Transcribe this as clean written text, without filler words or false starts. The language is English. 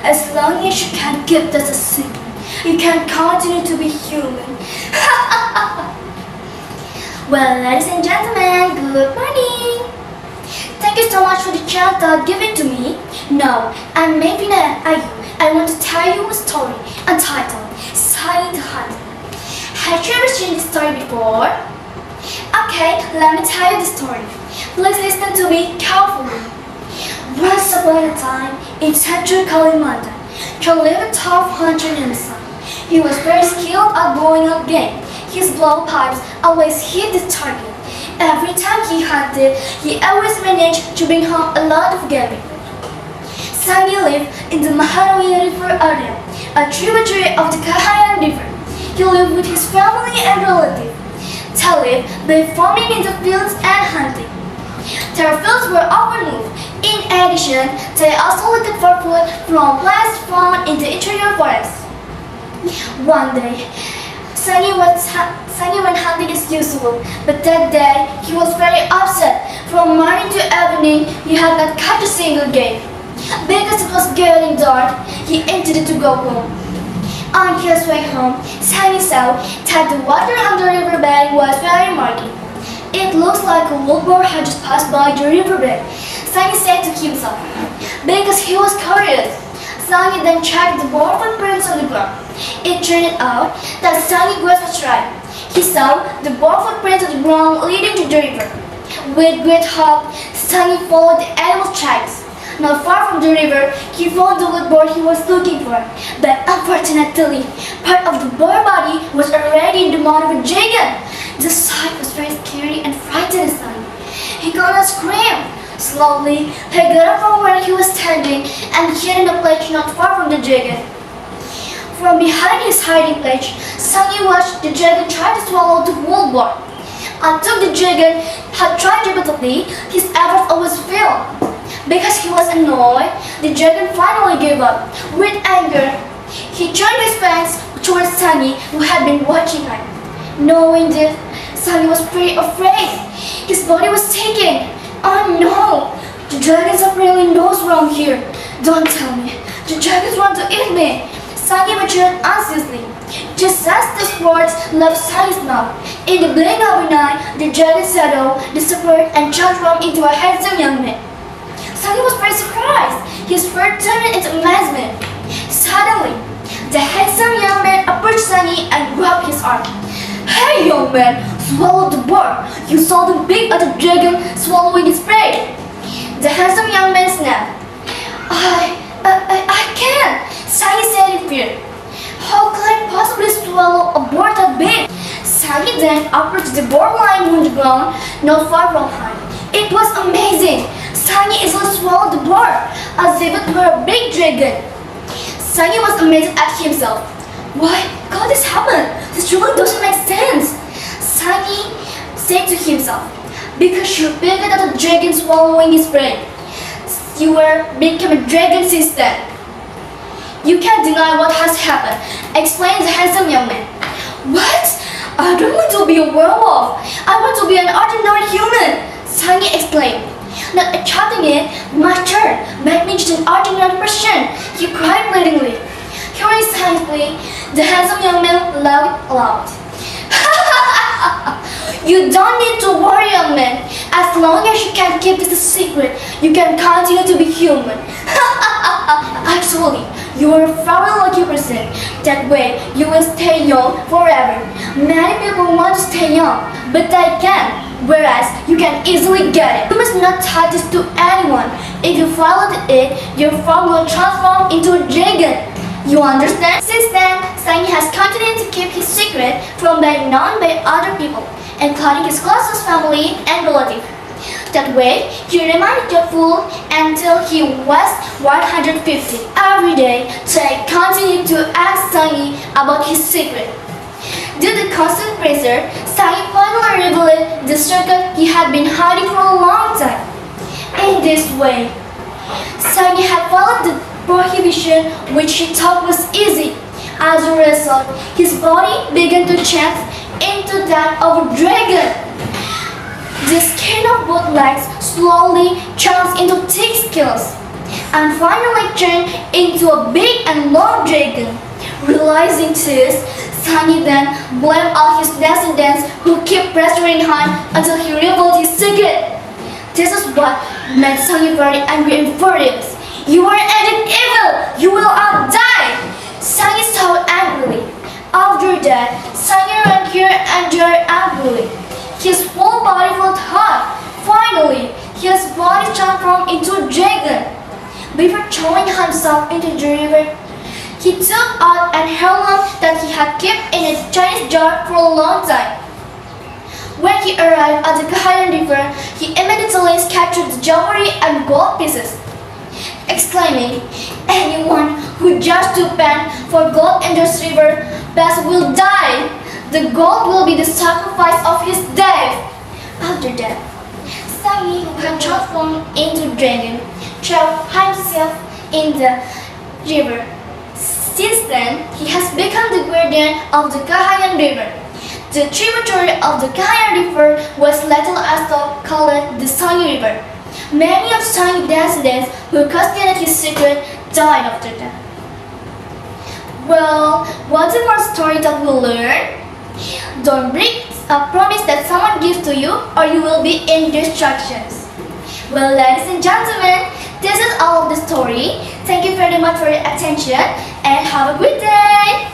As long as you can keep this a secret, you can continue to be human. Well, ladies and gentlemen, good morning. Thank you so much for the chance that given to me. Now, I'm Meivina Ayu. I want to tell you a story entitled Sangi The Hunter. Have you ever seen this story before? Okay, let me tell you the story. Please listen to me carefully. Once upon a time, in central Kalimantan, there lived a tough hunter named Sangi. He was very skilled at blowing up game. His blowpipes always hit the target. Every time he hunted, he always managed to bring home a lot of game. Sangi lived in the Meivina River area, a tributary of the River. He lived with his family and relatives. They lived by farming in the fields and hunting. Their fields were often moved. In addition, they also looked for food from plants found in the interior forest. One day, Sangi went hunting as usual, but that day he was very upset. From morning to evening, he had not caught a single game. Because it was getting dark, he intended to go home. On his way home, Sangi saw that the water on the riverbank was very murky. It looks like a wild boar had just passed by the riverbank. Sangi said to himself, because he was curious. Sangi then checked the boar footprints on the ground. It turned out that Sangi's guess was right. He saw the boar footprints on the ground leading to the river. With great hope, Sangi followed the animal's tracks. Not far from the river, he found the wild boar he was looking for. But unfortunately, part of the boar body was already in the mouth of a dragon. The sight was very scary and frightened Sangi. He could not scream. Slowly, he got up from where he was standing and hid in a place not far from the dragon. From behind his hiding place, Sangi watched the dragon try to swallow the wild boar. Until the dragon had tried repeatedly, his efforts always failed. Because he was annoyed, the dragon finally gave up. With anger, he turned his fangs towards Sangi, who had been watching him. Knowing this, Sangi was pretty afraid. His body was shaking. Oh no! The dragons apparently knows wrong here. Don't tell me. The dragons want to eat me. Sangi matured anxiously. Just as the words left Sangi's mouth, in the blink of an eye, the dragon's shadow disappeared and transformed into a handsome young man. Sangi was very surprised. His fear turned into amazement. Suddenly, the handsome young man approached Sangi and grabbed his arm. Hey young man, swallow the boar. You saw the beak of the dragon swallowing its prey. The handsome young man snapped. I can't, Sangi said in fear. How could I possibly swallow a boar that big? Sangi then approached the boar lying on the ground not far from him. It was amazing. Sangi easily swallowed the boar as if it were a big dragon. Sangi was amazed at himself. Why could this happen? This really doesn't make sense. Sangi said to himself, because you figured out the dragon swallowing his prey, you were become a dragon instead. You can't deny what has happened, explained the handsome young man. What? I don't want to be a werewolf. I want to be an ordinary human, Sangi explained. Not accepting it, master, make me just an ordinary person, he cried pleadingly. Hearing Sangi's plea, the handsome young man laughed aloud. You don't need to worry, young man. As long as you can keep this a secret, you can continue to be human. Actually, you are a very lucky person. That way, you will stay young forever. Many people want to stay young, but they can't. Whereas, you can easily get it. You must not touch this to anyone. If you follow it, your form will transform into a dragon. You understand? Since then, Sangi has continued to keep his secret from being known by other people, including his closest family and relatives. That way, he remained cheerful until he was 150. Every day, they continued to ask Sangi about his secret. Due to constant pressure, Sangi finally revealed the secret he had been hiding for a long time. In this way, Sangi had followed the prohibition which he thought was easy. As a result, his body began to change into that of a dragon. The skin of both legs slowly changed into thick scales. and finally turned into a big and long dragon. Realizing this, Sangi then blamed all his descendants who kept pressuring him until he revealed his secret. This is what made Sangi very angry and furious. "You are ending evil! You will all die!" Sangi shouted angrily. After that, Sangi ran here and there angrily. His whole body felt hot. Finally, his body transformed into a dragon. Before throwing himself into the river, he took out an heirloom that he had kept in a Chinese jar for a long time. When he arrived at the Kahayan River, he immediately captured the jewelry and gold pieces, exclaiming, "Anyone who dares to pan for gold in this river best will die. The gold will be the sacrifice of his death." After that, Sangi, who had transformed into a dragon, threw himself in the river. Since then, he has become the guardian of the Kahayan River. The tributary of the Kahayan River was later also called the Sangi River. Many of Sangi's descendants who questioned his secret died after that. Well, what's the first story that we learn? Don't break a promise that someone gives to you or you will be in distractions. Well, ladies and gentlemen, this is all of the story. Thank you very much for your attention and have a good day.